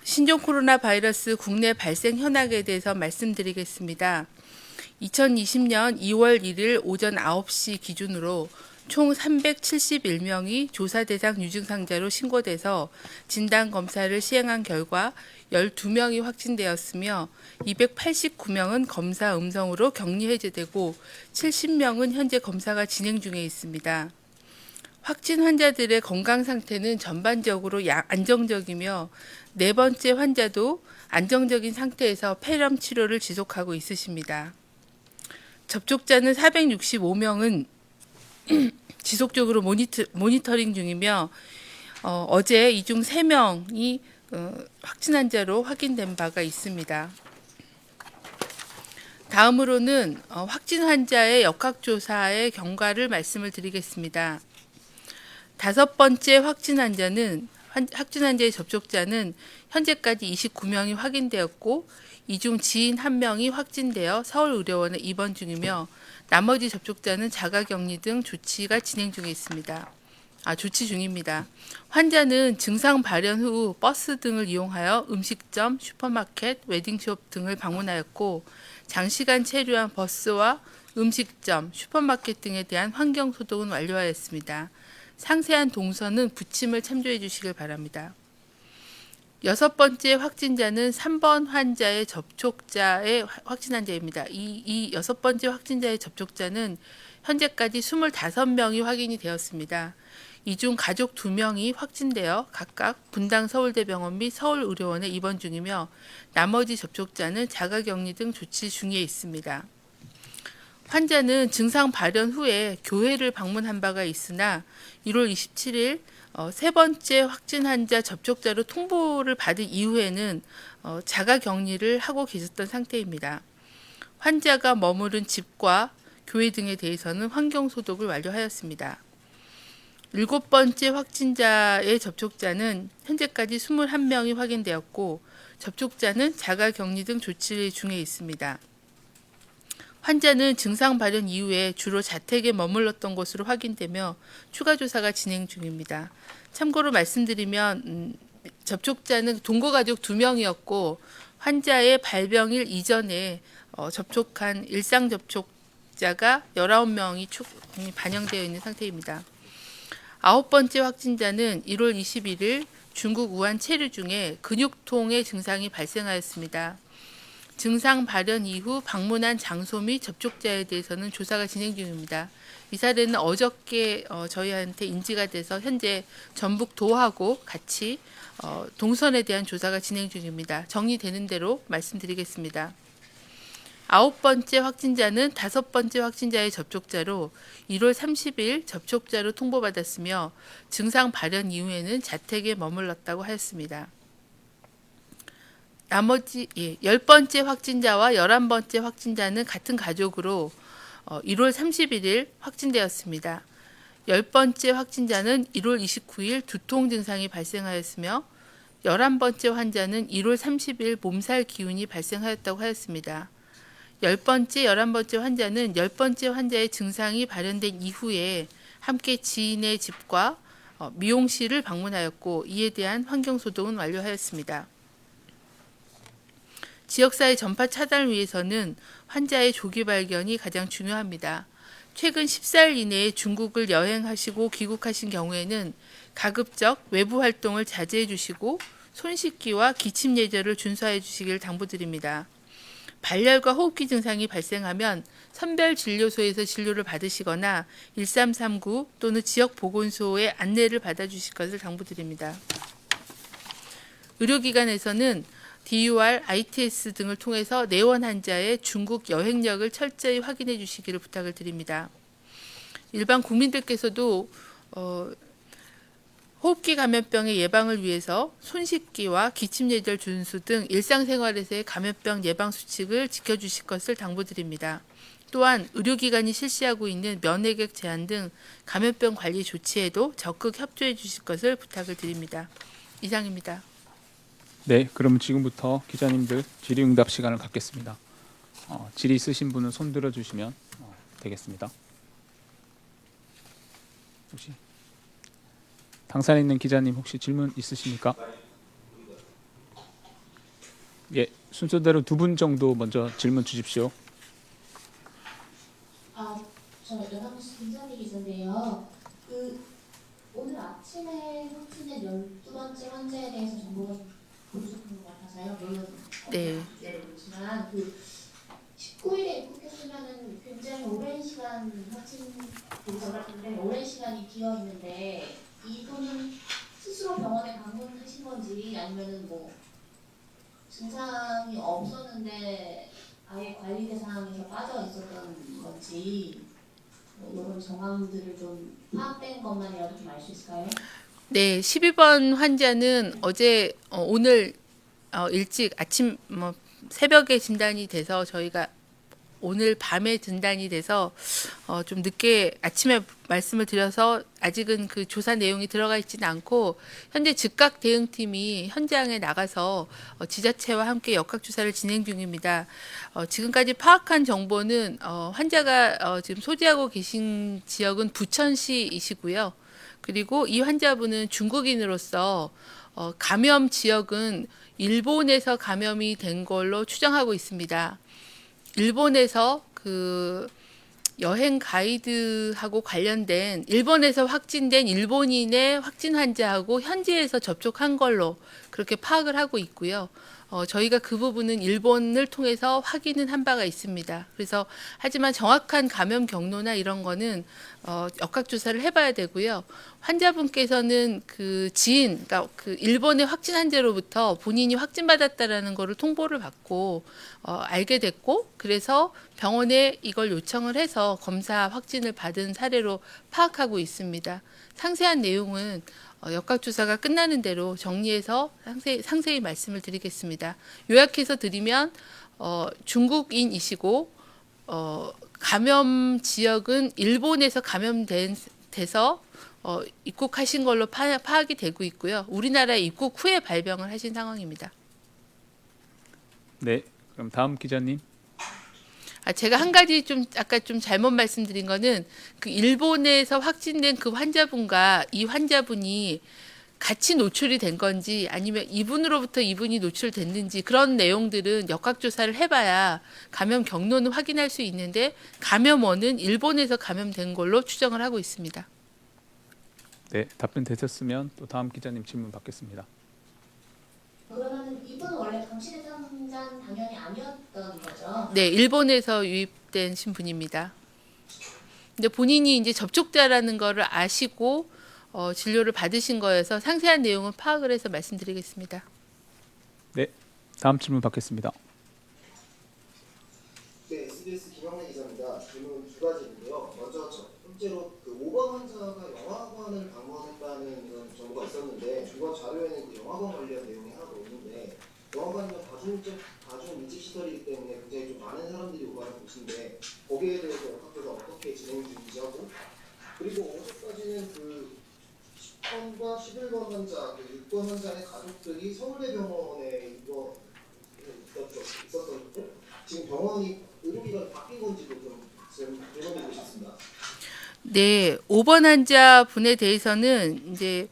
신종 코로나 바이러스 국내 발생 현황에 대해서 말씀드리겠습니다. 2020년 2월 1일 오전 9시 기준으로 총 371명이 조사 대상 유증상자로 신고돼서 진단검사를 시행한 결과 12명이 확진되었으며 289명은 검사 음성으로 격리 해제되고 70명은 현재 검사가 진행 중에 있습니다. 확진 환자들의 건강 상태는 전반적으로 안정적이며 네 번째 환자도 안정적인 상태에서 폐렴 치료를 지속하고 있으십니다. 접촉자는 465명은 지속적으로 모니터링 중이며 어제 이 중 3명이 확진 환자로 확인된 바가 있습니다. 다음으로는 확진 환자의 역학조사의 경과를 말씀을 드리겠습니다. 5번째 확진 환자의 접촉자는 현재까지 29명이 확인되었고 이 중 지인 1명이 확진되어 서울의료원에 입원 중이며 나머지 접촉자는 자가격리 등 조치 중입니다. 환자는 증상 발현 후 버스 등을 이용하여 음식점, 슈퍼마켓, 웨딩숍 등을 방문하였고 장시간 체류한 버스와 음식점, 슈퍼마켓 등에 대한 환경 소독은 완료하였습니다. 상세한 동선은 부침을 참조해 주시길 바랍니다. 6번째 확진자는 3번 환자의 접촉자의 확진 환자입니다. 이 6번째 확진자의 접촉자는 현재까지 25명이 확인이 되었습니다. 이 중 가족 2명이 확진되어 각각 분당 서울대병원 및 서울의료원에 입원 중이며 나머지 접촉자는 자가격리 등 조치 중에 있습니다. 환자는 증상 발현 후에 교회를 방문한 바가 있으나 1월 27일 세 번째 확진 환자 접촉자로 통보를 받은 이후에는 자가격리를 하고 계셨던 상태입니다. 환자가 머무른 집과 교회 등에 대해서는 환경소독을 완료하였습니다. 7번째 확진자의 접촉자는 현재까지 21명이 확인되었고 접촉자는 자가격리 등 조치 중에 있습니다. 환자는 증상 발현 이후에 주로 자택에 머물렀던 것으로 확인되며 추가 조사가 진행 중입니다. 참고로 말씀드리면 접촉자는 동거가족 2명이었고 환자의 발병일 이전에 접촉한 일상 접촉자가 19명이 반영되어 있는 상태입니다. 9번째 확진자는 1월 21일 중국 우한 체류 중에 근육통의 증상이 발생하였습니다. 증상 발현 이후 방문한 장소 및 접촉자에 대해서는 조사가 진행 중입니다. 이 사례는 어저께 저희한테 인지가 돼서 현재 전북도하고 같이 동선에 대한 조사가 진행 중입니다. 정리되는 대로 말씀드리겠습니다. 9번째 확진자는 5번째 확진자의 접촉자로 1월 30일 접촉자로 통보받았으며 증상 발현 이후에는 자택에 머물렀다고 하였습니다. 나머지 10번째 확진자와 11번째 확진자는 같은 가족으로 1월 31일 확진되었습니다. 10번째 확진자는 1월 29일 두통 증상이 발생하였으며 11번째 환자는 1월 30일 몸살 기운이 발생하였다고 하였습니다. 10번째, 11번째 환자는 10번째 환자의 증상이 발현된 이후에 함께 지인의 집과 미용실을 방문하였고 이에 대한 환경소독은 완료하였습니다. 지역사회 전파 차단을 위해서는 환자의 조기 발견이 가장 중요합니다. 최근 14일 이내에 중국을 여행하시고 귀국하신 경우에는 가급적 외부 활동을 자제해 주시고 손 씻기와 기침 예절을 준수해 주시길 당부드립니다. 발열과 호흡기 증상이 발생하면 선별진료소에서 진료를 받으시거나 1339 또는 지역보건소의 안내를 받아주실 것을 당부드립니다. 의료기관에서는 DUR, ITS 등을 통해서 내원 환자의 중국 여행력을 철저히 확인해 주시기를 부탁을 드립니다. 일반 국민들께서도 호흡기 감염병의 예방을 위해서 손 씻기와 기침 예절 준수 등 일상생활에서의 감염병 예방 수칙을 지켜주실 것을 당부드립니다. 또한 의료기관이 실시하고 있는 면회객 제한 등 감염병 관리 조치에도 적극 협조해 주실 것을 부탁을 드립니다. 이상입니다. 네, 그럼 지금부터 기자님들 질의응답 시간을 갖겠습니다. 질의 있으신 분은 손 들어주시면 되겠습니다. 혹시 당산에 있는 기자님 혹시 질문 있으십니까? 예, 순서대로 두 분 정도 먼저 질문 주십시오. 저 연합뉴스 김선희 기자인데요. 오늘 아침에 확진된 12번째 환자에 대해서 정보가 부족한 것 같아서요. 물론 네. 그렇지만 19일에 입국했으면은 굉장히 오랜 시간 확진 굉장히 오랜 시간이 비어 있는데 이분은 스스로 병원에 방문하신 건지 아니면은 뭐 증상이 없었는데 아예 관리 대상에서 빠져 있었던 건지 이런 정황들을 좀 파악된 것만이라도 좀 알 수 있을까요? 네, 12번 환자는 오늘 일찍 아침 새벽에 진단이 돼서 저희가 오늘 밤에 진단이 돼서 좀 늦게 아침에 말씀을 드려서 아직은 그 조사 내용이 들어가 있지는 않고 현재 즉각 대응팀이 현장에 나가서 지자체와 함께 역학 조사를 진행 중입니다. 지금까지 파악한 정보는 환자가 지금 소지하고 계신 지역은 부천시이시고요. 그리고 이 환자분은 중국인으로서 감염 지역은 일본에서 감염이 된 걸로 추정하고 있습니다. 일본에서 그 여행 가이드하고 관련된 일본에서 확진된 일본인의 확진 환자하고 현지에서 접촉한 걸로 그렇게 파악을 하고 있고요. 저희가 그 부분은 일본을 통해서 확인은 한 바가 있습니다. 그래서 하지만 정확한 감염 경로나 이런 거는 역학 조사를 해봐야 되고요. 환자분께서는 그 지인, 그러니까 그 일본의 확진 환자로부터 본인이 확진받았다라는 거를 통보를 받고 알게 됐고, 그래서 병원에 이걸 요청을 해서 검사 확진을 받은 사례로 파악하고 있습니다. 상세한 내용은 역학 조사가 끝나는 대로 정리해서 상세히 말씀을 드리겠습니다. 요약해서 드리면 중국인이시고 감염 지역은 일본에서 감염돼서 입국하신 걸로 파악이 되고 있고요. 우리나라에 입국 후에 발병을 하신 상황입니다. 네, 그럼 다음 기자님. 제가 한 가지 아까 좀 잘못 말씀드린 거는 그 일본에서 확진된 그 환자분과 이 환자분이 같이 노출이 된 건지 아니면 이분으로부터 이분이 노출됐는지 그런 내용들은 역학조사를 해봐야 감염 경로는 확인할 수 있는데 감염원은 일본에서 감염된 걸로 추정을 하고 있습니다. 네, 답변 되셨으면 또 다음 기자님 질문 받겠습니다. 그러면 이분은 원래 감시 대상자는 당연히 아니었던 거죠? 네, 일본에서 유입된 신분입니다. 근데 본인이 이제 접촉자라는 거를 아시고 진료를 받으신 거여서 상세한 내용은 파악을 해서 말씀드리겠습니다. 네, 다음 질문 받겠습니다. 네, SBS 김영래 기자입니다. 질문 두 가지인데요. 먼저 첫 번째로 그 5번 환자가 영화관을 방문했다는 이런 정보가 있었는데 주거 자료에는 그 영화관 관련 내용이 하나도 없는데 영화관이면 다중 인식 시설이기 때문에 굉장히 좀 많은 사람들이 오가는 곳인데 거기에 대해서 학교가 어떻게 진행 중인지 하고 그리고 어제까지는 그 10번과 11번 환자, 그 6번 환자의 가족들이 서울대병원에 있었었고 지금 병원이 의료기관이 바뀐 건지도 좀 질문드리고 싶습니다. 네, 5번 환자분에 대해서는 이제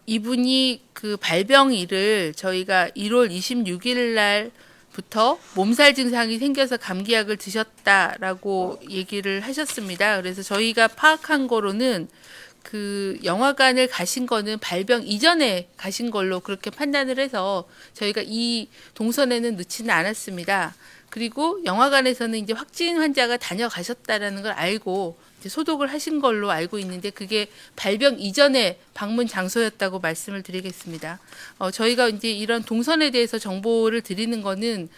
이분이 그 발병일을 저희가 1월 26일 날부터 몸살 증상이 생겨서 감기약을 드셨다라고 얘기를 하셨습니다. 그래서 저희가 파악한 거로는 그 영화관을 가신 거는 발병 이전에 가신 걸로 그렇게 판단을 해서 저희가 이 동선에는 넣지는 않았습니다. 그리고 영화관에서는 이제 확진 환자가 다녀가셨다라는 걸 알고 이제 소독을 하신 걸로 알고 있는데 그게 발병 이전에 방문 장소였다고 말씀을 드리겠습니다. 저희가 이제 이런 동선에 대해서 정보를 드리는 거는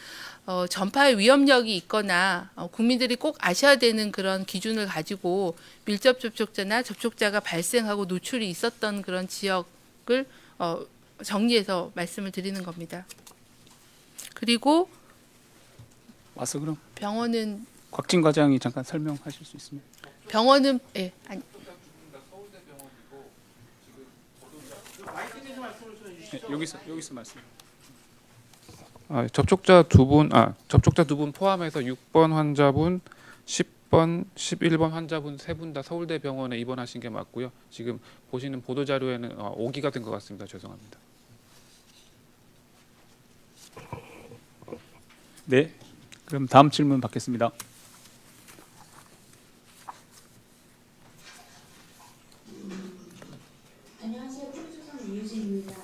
전파의 위험력이 있거나 국민들이 꼭 아셔야 되는 그런 기준을 가지고 밀접 접촉자나 접촉자가 발생하고 노출이 있었던 그런 지역을 정리해서 말씀을 드리는 겁니다. 그리고 와서 그럼 병원은 곽진 과장이 잠깐 설명하실 수 있습니다. 병원은 여기서 말씀. 접촉자 두 분 포함해서 6번 환자분, 10번 10번, 11번 환자분 세 분 다 서울대병원에 입원하신 게 맞고요. 지금 보시는 보도 자료에는 오기가 된 것 같습니다. 죄송합니다. 네, 그럼 다음 질문 받겠습니다. 안녕하세요. 풍주성 유유진입니다.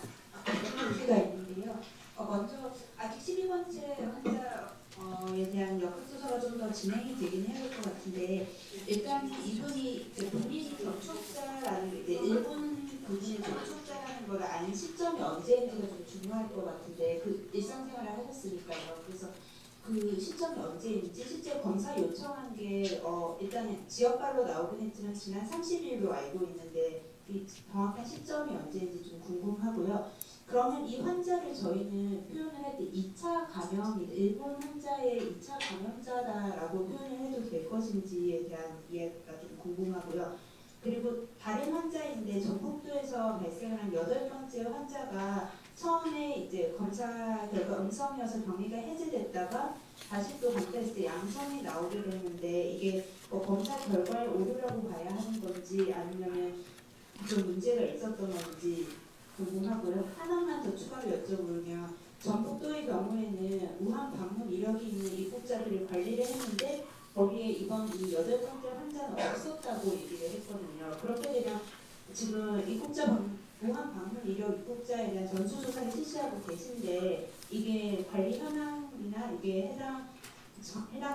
문제가 있는데요. 먼저 아직 12번째 환자에 대한 역학조사가 좀 더 진행이 되긴 해야 될 것 같은데 일단 이분이 이제 본인이 접촉자라는 이제 일본 본인의 접촉자라는 걸 아는 시점이 언제인지가 좀 중요할 것 같은데 그 일상생활을 하셨으니까요. 그래서 그 시점이 언제인지 실제 검사 요청한 게 일단은 지역발로 나오긴 했지만 지난 30일로 알고 있는데 이 정확한 시점이 언제인지 좀 궁금하고요. 그러면 이 환자를 저희는 표현을 할 때 2차 감염이 일본 환자의 2차 감염자다라고 표현을 해도 될 것인지에 대한 이해가 좀 궁금하고요. 그리고 다른 환자인데 전북도에서 발생한 8번째 환자가 처음에 이제 검사 결과 음성이어서 격리가 해제됐다가 다시 또 검사했을 때 양성이 나오게 됐는데 이게 검사 결과의 오류라고 봐야 하는 건지 아니면 좀 문제가 있었던 건지 궁금하고요. 하나만 더 추가로 여쭤보면 전북도의 경우에는 우한 방문 이력이 있는 입국자들을 관리를 했는데 거기에 이번 이 8번째 환자는 없었다고 얘기를 했거든요. 그렇게 되면 지금 우한 방문 이력 입국자에 대한 전수조사를 실시하고 계신데 이게 관리 현황이나 이게 해당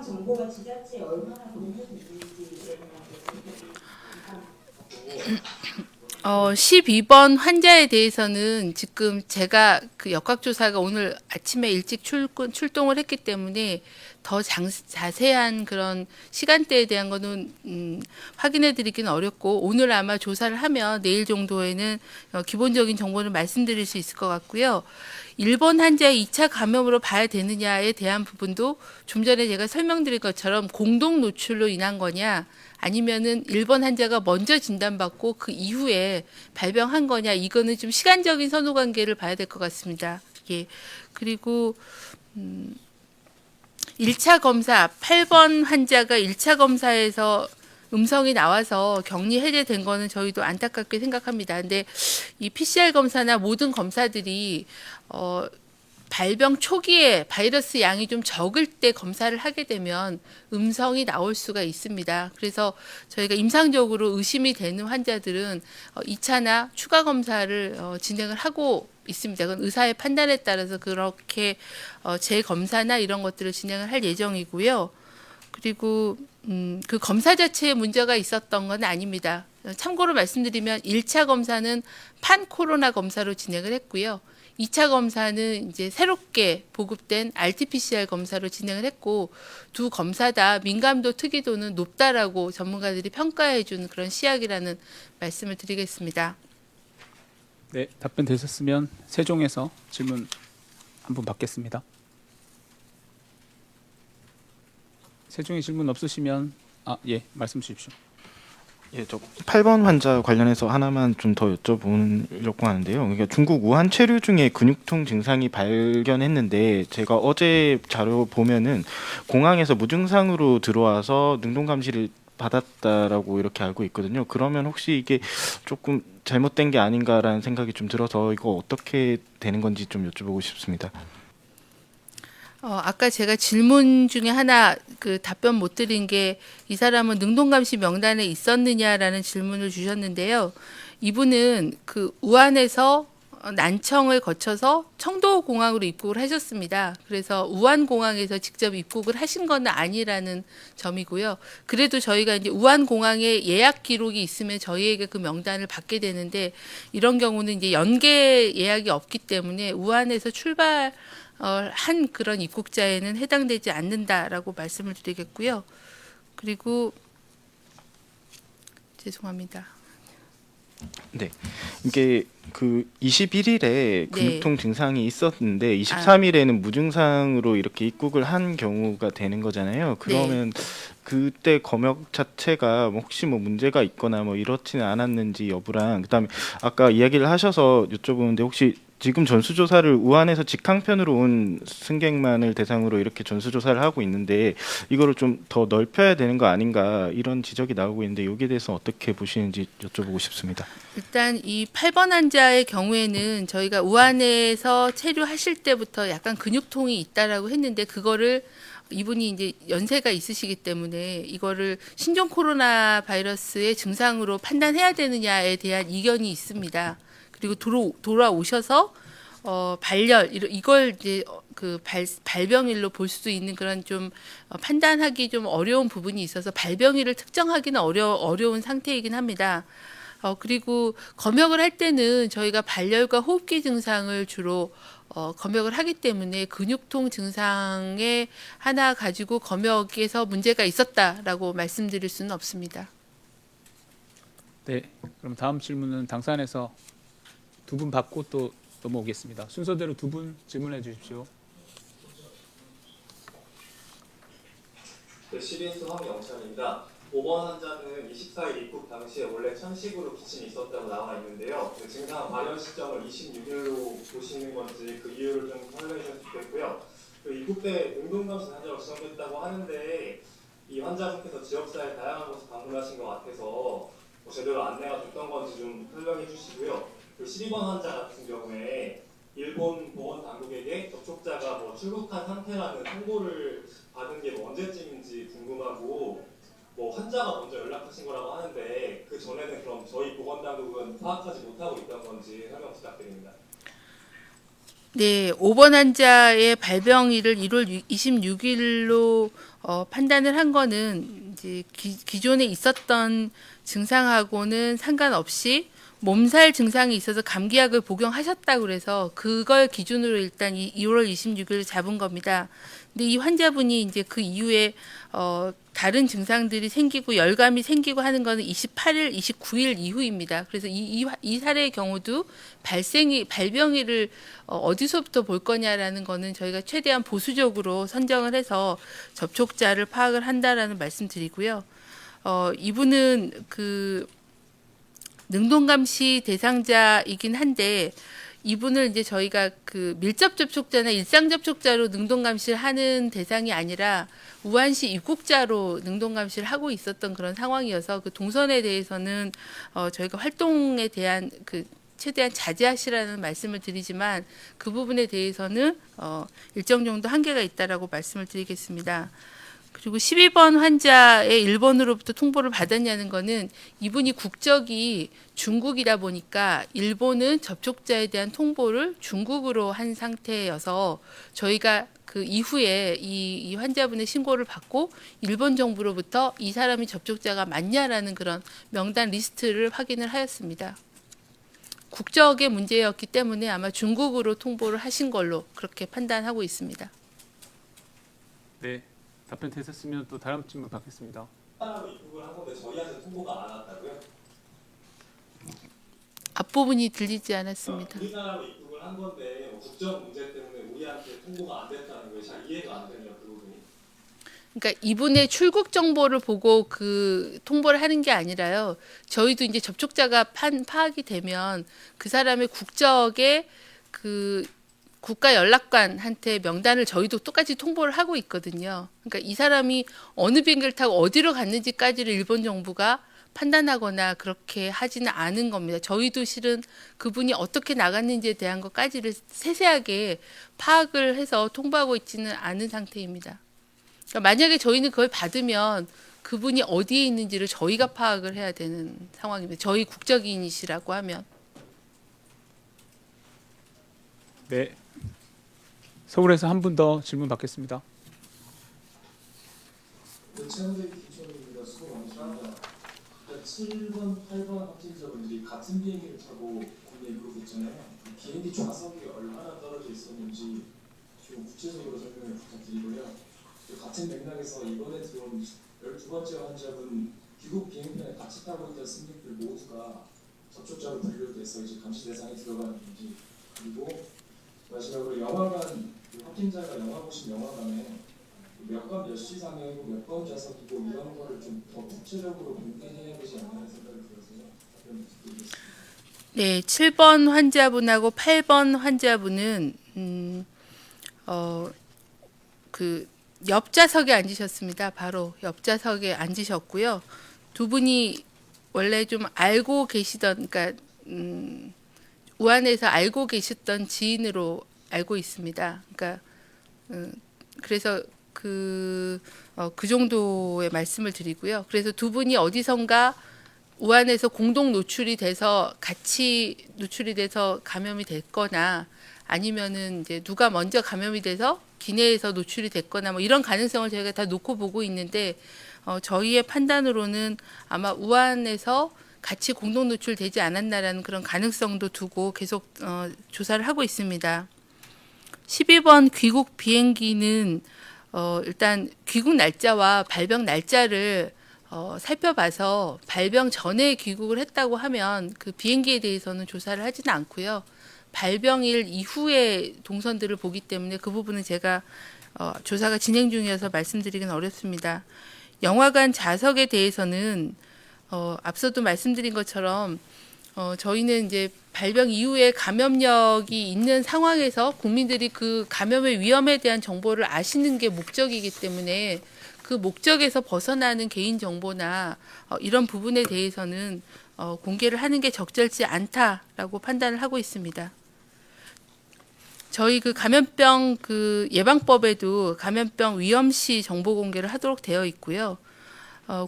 정보가 지자체에 얼마나 공유됐는지에 대한 감사합니다. 12번 환자에 대해서는 지금 제가 그 역학조사가 오늘 아침에 일찍 출동을 했기 때문에 더 자세한 그런 시간대에 대한 거는 확인해 드리기는 어렵고 오늘 아마 조사를 하면 내일 정도에는 기본적인 정보를 말씀드릴 수 있을 것 같고요. 일본 환자의 2차 감염으로 봐야 되느냐에 대한 부분도 좀 전에 제가 설명드린 것처럼 공동 노출로 인한 거냐 아니면은 일본 환자가 먼저 진단받고 그 이후에 발병한 거냐 이거는 좀 시간적인 선후 관계를 봐야 될 것 같습니다. 예. 그리고 1차 검사 8번 환자가 1차 검사에서 음성이 나와서 격리 해제된 거는 저희도 안타깝게 생각합니다. 근데 이 PCR 검사나 모든 검사들이 발병 초기에 바이러스 양이 좀 적을 때 검사를 하게 되면 음성이 나올 수가 있습니다. 그래서 저희가 임상적으로 의심이 되는 환자들은 2차나 추가 검사를 진행을 하고 있습니다. 그건 의사의 판단에 따라서 그렇게 재검사나 이런 것들을 진행을 할 예정이고요. 그리고 그 검사 자체에 문제가 있었던 건 아닙니다. 참고로 말씀드리면 1차 검사는 판코로나 검사로 진행을 했고요. 2차 검사는 이제 새롭게 보급된 RT-PCR 검사로 진행을 했고 두 검사 다 민감도 특이도는 높다라고 전문가들이 평가해 준 그런 시약이라는 말씀을 드리겠습니다. 네, 답변 되셨으면 세종에서 질문 한 분 받겠습니다. 세종에 질문 없으시면 예, 말씀 주십시오. 예, 저 8번 환자 관련해서 하나만 좀 더 여쭤보려고 하는데요. 그러니까 중국 우한 체류 중에 근육통 증상이 발견했는데 제가 어제 자료 보면은 공항에서 무증상으로 들어와서 능동 감시를 받았다라고 이렇게 알고 있거든요. 그러면 혹시 이게 조금 잘못된 게 아닌가라는 생각이 좀 들어서 이거 어떻게 되는 건지 좀 여쭤보고 싶습니다. 아까 제가 질문 중에 하나 그 답변 못 드린 게 이 사람은 능동감시 명단에 있었느냐라는 질문을 주셨는데요. 이분은 그 우한에서 난청을 거쳐서 청도공항으로 입국을 하셨습니다. 그래서 우한공항에서 직접 입국을 하신 건 아니라는 점이고요. 그래도 저희가 이제 우한공항에 예약 기록이 있으면 저희에게 그 명단을 받게 되는데 이런 경우는 이제 연계 예약이 없기 때문에 우한에서 한 그런 입국자에는 해당되지 않는다라고 말씀을 드리겠고요. 그리고 죄송합니다. 네, 이게 그 21일에 근육통 증상이 있었는데 23일에는 무증상으로 이렇게 입국을 한 경우가 되는 거잖아요. 그러면 그때 검역 자체가 혹시 문제가 있거나 이렇지는 않았는지 여부랑 그다음에 아까 이야기를 하셔서 여쭤보는데 혹시 지금 전수조사를 우한에서 직항편으로 온 승객만을 대상으로 이렇게 전수조사를 하고 있는데 이거를 좀 더 넓혀야 되는 거 아닌가 이런 지적이 나오고 있는데 여기에 대해서 어떻게 보시는지 여쭤보고 싶습니다. 일단 이 8번 환자의 경우에는 저희가 우한에서 체류하실 때부터 약간 근육통이 있다라고 했는데 그거를 이분이 이제 연세가 있으시기 때문에 이거를 신종 코로나 바이러스의 증상으로 판단해야 되느냐에 대한 이견이 있습니다. 그리고 돌아오셔서 발열 이걸 이제 그 발병일로 볼 수 있는 그런 좀 판단하기 좀 어려운 부분이 있어서 발병일을 특정하기는 어려운 상태이긴 합니다. 그리고 검역을 할 때는 저희가 발열과 호흡기 증상을 주로 검역을 하기 때문에 근육통 증상에 하나 가지고 검역에서 문제가 있었다라고 말씀드릴 수는 없습니다. 네, 그럼 다음 질문은 당사안에서 두 분 받고 또 넘어오겠습니다. 순서대로 두 분 질문해 주십시오. 네, CBS 황영찬입니다. 5번 환자는 24일 입국 당시에 원래 천식으로 기침이 있었다고 나와 있는데요. 그 증상 발현 시점을 26일로 보시는 건지 그 이유를 좀 설명해 주셨으면 좋겠고요. 그 입국 때 능동감시 환자로 지정됐다고 하는데 이 환자분께서 지역사회 다양한 곳에 방문하신 것 같아서 뭐 제대로 안내가 됐던 건지 좀 설명해 주시고요. 그 12번 환자 같은 경우에 일본 보건 당국에게 접촉자가 뭐 출국한 상태라는 통보를 받은 게 뭐 언제쯤인지 궁금하고 뭐 환자가 먼저 연락하신 거라고 하는데 그 전에는 그럼 저희 보건 당국은 파악하지 못하고 있던 건지 설명 부탁드립니다. 네, 5번 환자의 발병일을 1월 26일로 판단을 한 거는 이제 기존에 있었던 증상하고는 상관없이 몸살 증상이 있어서 감기약을 복용하셨다고 그래서 그걸 기준으로 일단 2월 26일 잡은 겁니다. 근데 이 환자분이 이제 그 이후에 다른 증상들이 생기고 열감이 생기고 하는 거는 28일, 29일 이후입니다. 그래서 이 사례의 경우도 발병일을 어디서부터 볼 거냐라는 거는 저희가 최대한 보수적으로 선정을 해서 접촉자를 파악을 한다라는 말씀드리고요. 이분은 그 능동감시 대상자이긴 한데 이분을 이제 저희가 그 밀접 접촉자나 일상 접촉자로 능동감시를 하는 대상이 아니라 우한시 입국자로 능동감시를 하고 있었던 그런 상황이어서 그 동선에 대해서는 저희가 활동에 대한 그 최대한 자제하시라는 말씀을 드리지만 그 부분에 대해서는 일정 정도 한계가 있다라고 말씀을 드리겠습니다. 그리고 12번 환자의 일본으로부터 통보를 받았냐는 거는 이분이 국적이 중국이다 보니까 일본은 접촉자에 대한 통보를 중국으로 한 상태여서 저희가 그 이후에 이 환자분의 신고를 받고 일본 정부로부터 이 사람이 접촉자가 맞냐라는 그런 명단 리스트를 확인을 하였습니다. 국적의 문제였기 때문에 아마 중국으로 통보를 하신 걸로 그렇게 판단하고 있습니다. 네, 답변 되셨으면 또 다음 질문 받겠습니다. 하나로 입국을 한 건데 저희한테 통보가 안 왔다고요? 앞부분이 들리지 않았습니다. 우리나라로 입국을 한 건데 뭐 국적 문제 때문에 우리한테 통보가 안 됐다는 게 잘 이해가 안 되네요, 그 부분이. 그러니까 이분의 출국 정보를 보고 그 통보를 하는 게 아니라요. 저희도 이제 접촉자가 파악이 되면 그 사람의 국적의 그 국가 연락관한테 명단을 저희도 똑같이 통보를 하고 있거든요. 그러니까 이 사람이 어느 비행기를 타고 어디로 갔는지까지를 일본 정부가 판단하거나 그렇게 하지는 않은 겁니다. 저희도 실은 그분이 어떻게 나갔는지에 대한 것까지를 세세하게 파악을 해서 통보하고 있지는 않은 상태입니다. 그러니까 만약에 저희는 그걸 받으면 그분이 어디에 있는지를 저희가 파악을 해야 되는 상황입니다. 저희 국적인이시라고 하면. 네, 서울에서 한 분 더 질문 받겠습니다. 최근에 기초입니다. 수고 많으십니다. 7번, 8번 확진자분들이 같은 비행기를 타고 국내에 입국했잖아요. 비행기 좌석이 얼마나 떨어져 있었는지 좀 구체적으로 설명을 부탁드리고요. 같은 맥락에서 이번에 들어온 12번째 환자분 귀국 비행기에 같이 타고 있던 승객들 모두가 접촉자로 분류돼서 이제 감시 대상에 들어가는지, 그리고 마지막으로 영화관 확진자가 영화 보신 영화관에 몇 관 몇 시상이고 몇 번 좌석이고 이런 거를 좀 더 구체적으로 공개해야 되지 않나는 생각이 들어서요. 답변 부탁드리겠습니다. 네, 7번 환자분하고 8번 환자분은 그 옆좌석에 앉으셨습니다. 바로 옆좌석에 앉으셨고요. 두 분이 원래 좀 알고 계시던, 그러니까 우한에서 알고 계셨던 지인으로 알고 있습니다. 그러니까 그래서 그 정도의 말씀을 드리고요. 그래서 두 분이 어디선가 우한에서 공동 노출이 돼서 같이 노출이 돼서 감염이 됐거나 아니면은 이제 누가 먼저 감염이 돼서 기내에서 노출이 됐거나 뭐 이런 가능성을 저희가 다 놓고 보고 있는데 저희의 판단으로는 아마 우한에서 같이 공동 노출되지 않았나라는 그런 가능성도 두고 계속 조사를 하고 있습니다. 12번 귀국 비행기는 일단 귀국 날짜와 발병 날짜를 살펴봐서 발병 전에 귀국을 했다고 하면 그 비행기에 대해서는 조사를 하지는 않고요. 발병일 이후에 동선들을 보기 때문에 그 부분은 제가 조사가 진행 중이어서 말씀드리기는 어렵습니다. 영화관 좌석에 대해서는 앞서도 말씀드린 것처럼 저희는 이제 발병 이후에 감염력이 있는 상황에서 국민들이 그 감염의 위험에 대한 정보를 아시는 게 목적이기 때문에 그 목적에서 벗어나는 개인 정보나 이런 부분에 대해서는 공개를 하는 게 적절치 않다라고 판단을 하고 있습니다. 저희 그 감염병 그 예방법에도 감염병 위험시 정보 공개를 하도록 되어 있고요.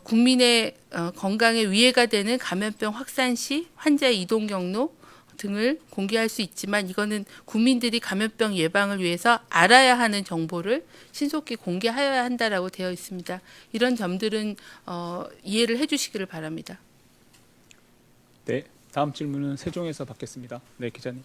국민의 건강에 위해가 되는 감염병 확산 시 환자의 이동 경로 등을 공개할 수 있지만 이거는 국민들이 감염병 예방을 위해서 알아야 하는 정보를 신속히 공개하여야 한다라고 되어 있습니다. 이런 점들은 이해를 해주시기를 바랍니다. 네, 다음 질문은 세종에서 받겠습니다. 네, 기자님.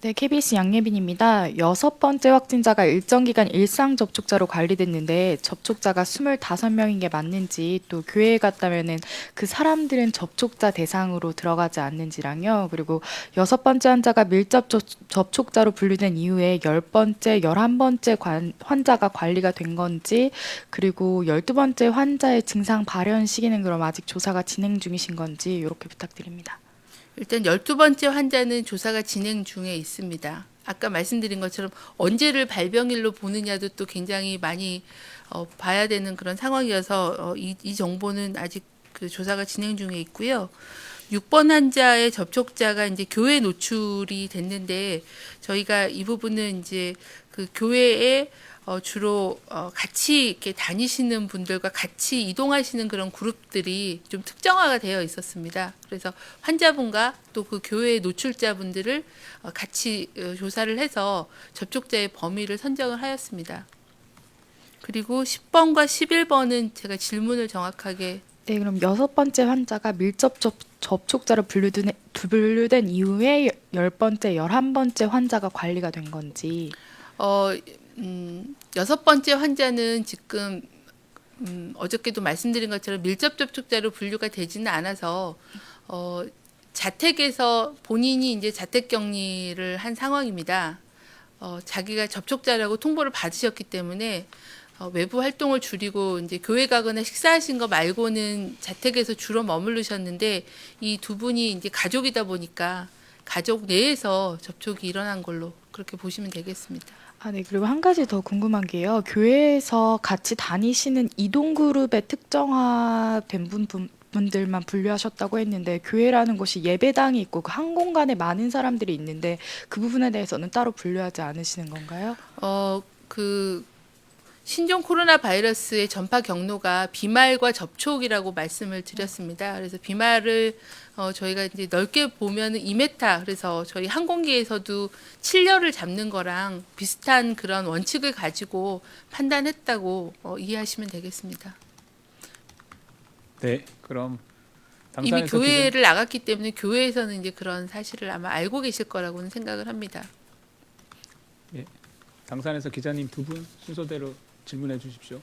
네, KBS 양예빈입니다. 6번째 확진자가 일정 기간 일상 접촉자로 관리됐는데 접촉자가 25명인 게 맞는지 또 교회에 갔다면은 그 사람들은 접촉자 대상으로 들어가지 않는지랑요. 그리고 6번째 환자가 밀접 접촉자로 분류된 이후에 10번째, 11번째 환자가 관리가 된 건지 그리고 12번째 환자의 증상 발현 시기는 그럼 아직 조사가 진행 중이신 건지 이렇게 부탁드립니다. 일단 12번째 환자는 조사가 진행 중에 있습니다. 아까 말씀드린 것처럼 언제를 발병일로 보느냐도 또 굉장히 많이 봐야 되는 그런 상황이어서 이 정보는 아직 그 조사가 진행 중에 있고요. 6번 환자의 접촉자가 이제 교회 노출이 됐는데 저희가 이 부분은 이제 그 교회에 주로 같이 이렇게 다니시는 분들과 같이 이동하시는 그런 그룹들이 좀 특정화가 되어 있었습니다. 그래서 환자분과 또 그 교회 노출자분들을 같이 조사를 해서 접촉자의 범위를 선정을 하였습니다. 그리고 10번과 11번은 제가 질문을 정확하게 네, 그럼 6번째 환자가 밀접 접촉자로 분류된 이후에 10번째, 11번째 환자가 관리가 된 건지 6번째 환자는 지금 어저께도 말씀드린 것처럼 밀접 접촉자로 분류가 되지는 않아서 자택에서 본인이 이제 자택 격리를 한 상황입니다. 자기가 접촉자라고 통보를 받으셨기 때문에 외부 활동을 줄이고 이제 교회 가거나 식사하신 거 말고는 자택에서 주로 머무르셨는데 이 두 분이 이제 가족이다 보니까 가족 내에서 접촉이 일어난 걸로 그렇게 보시면 되겠습니다. 네, 그리고 한 가지 더 궁금한 게요. 교회에서 같이 다니시는 이동 그룹에 특정화된 분들만 분류하셨다고 했는데 교회라는 곳이 예배당이 있고 그 한 공간에 많은 사람들이 있는데 그 부분에 대해서는 따로 분류하지 않으시는 건가요? 그 신종 코로나 바이러스의 전파 경로가 비말과 접촉이라고 말씀을 드렸습니다. 그래서 비말을 저희가 이제 넓게 보면 2m, 그래서 저희 항공기에서도 7렬을 잡는 거랑 비슷한 그런 원칙을 가지고 판단했다고 이해하시면 되겠습니다. 네, 그럼 이미 당사에서 교회를 나갔기 때문에 교회에서는 이제 그런 사실을 아마 알고 계실 거라고는 생각을 합니다. 당산에서 기자님 두 분 순서대로 질문해 주십시오.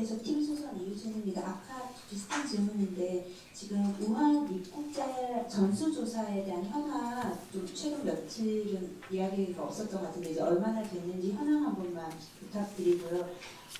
팀 소선 이유진입니다. 아까 비슷한 질문인데 지금 우한 입국자 전수조사에 대한 현황 좀 최근 며칠은 이야기가 없었던 것 같은데 이제 얼마나 됐는지 현황 한 번만 부탁드리고요.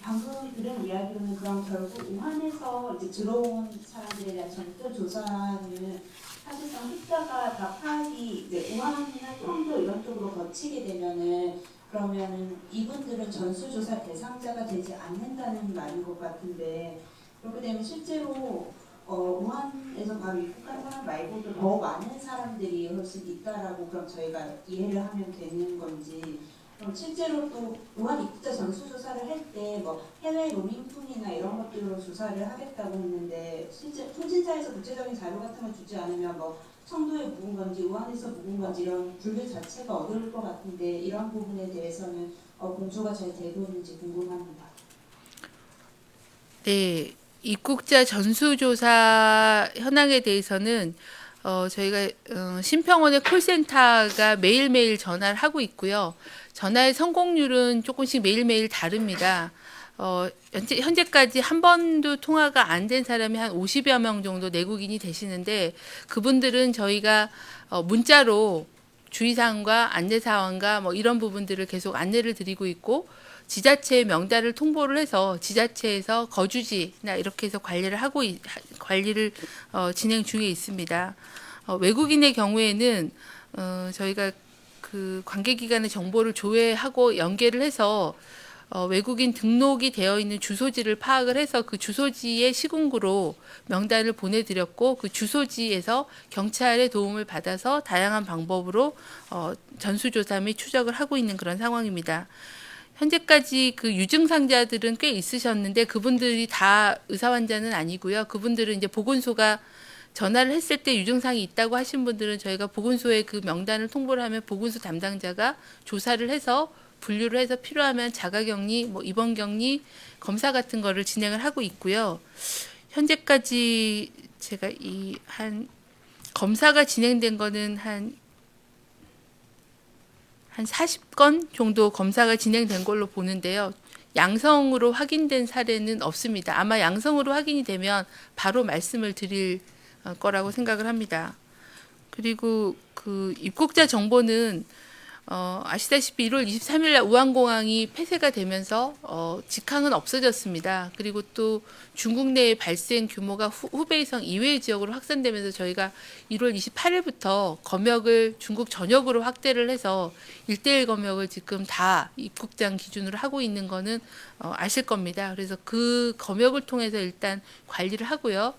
방금 들은 이야기로는 그럼 결국 우한에서 이제 들어온 사람들에 대한 전수조사는 사실상 숫자가 다 파악이 이제 우한이나 청도 이런 쪽으로 거치게 되면은 그러면은 이분들은 전수조사 대상자가 되지 않는다는 말인 것 같은데 그렇게 되면 실제로 우한에서 바로 입국한 사람 말고도 더 많은 사람들이 훨씬 있다라고 그럼 저희가 이해를 하면 되는 건지 그럼 실제로 또 우한 입국자 전수조사를 할 때 뭐 해외 로밍뿐이나 이런 것들로 조사를 하겠다고 했는데 실제 통신사에서 구체적인 자료 같은 걸 주지 않으면 뭐 청도에 묵은 건지 우한에서 묵은 건지 이런 분류 자체가 어려울 것 같은데 이런 부분에 대해서는 공조가 잘 되고 있는지 궁금합니다. 네, 입국자 전수조사 현황에 대해서는 저희가 심평원의 콜센터가 매일매일 전화를 하고 있고요. 전화의 성공률은 조금씩 매일매일 다릅니다. 현재까지 한 번도 통화가 안 된 사람이 한 50여 명 정도 내국인이 되시는데 그분들은 저희가 문자로 주의사항과 안내사항과 뭐 이런 부분들을 계속 안내를 드리고 있고 지자체의 명단을 통보를 해서 지자체에서 거주지나 이렇게 해서 관리를 진행 중에 있습니다. 외국인의 경우에는 저희가 그 관계기관의 정보를 조회하고 연계를 해서 외국인 등록이 되어 있는 주소지를 파악을 해서 그 주소지의 시군구로 명단을 보내드렸고 그 주소지에서 경찰의 도움을 받아서 다양한 방법으로 전수조사 및 추적을 하고 있는 그런 상황입니다. 현재까지 그 유증상자들은 꽤 있으셨는데 그분들이 다 의사환자는 아니고요. 그분들은 이제 보건소가 전화를 했을 때 유증상이 있다고 하신 분들은 저희가 보건소에 그 명단을 통보를 하면 보건소 담당자가 조사를 해서 분류를 해서 필요하면 자가격리, 뭐 입원격리, 검사 같은 거를 진행을 하고 있고요. 현재까지 제가 검사가 진행된 거는 한 40건 정도 검사가 진행된 걸로 보는데요. 양성으로 확인된 사례는 없습니다. 아마 양성으로 확인이 되면 바로 말씀을 드릴 거라고 생각을 합니다. 그리고 그 입국자 정보는 아시다시피 1월 23일 날 우한공항이 폐쇄가 되면서 직항은 없어졌습니다. 그리고 또 중국 내의 발생 규모가 후베이성 이외의 지역으로 확산되면서 저희가 1월 28일부터 검역을 중국 전역으로 확대를 해서 1:1 검역을 지금 다 입국장 기준으로 하고 있는 거는 아실 겁니다. 그래서 그 검역을 통해서 일단 관리를 하고요.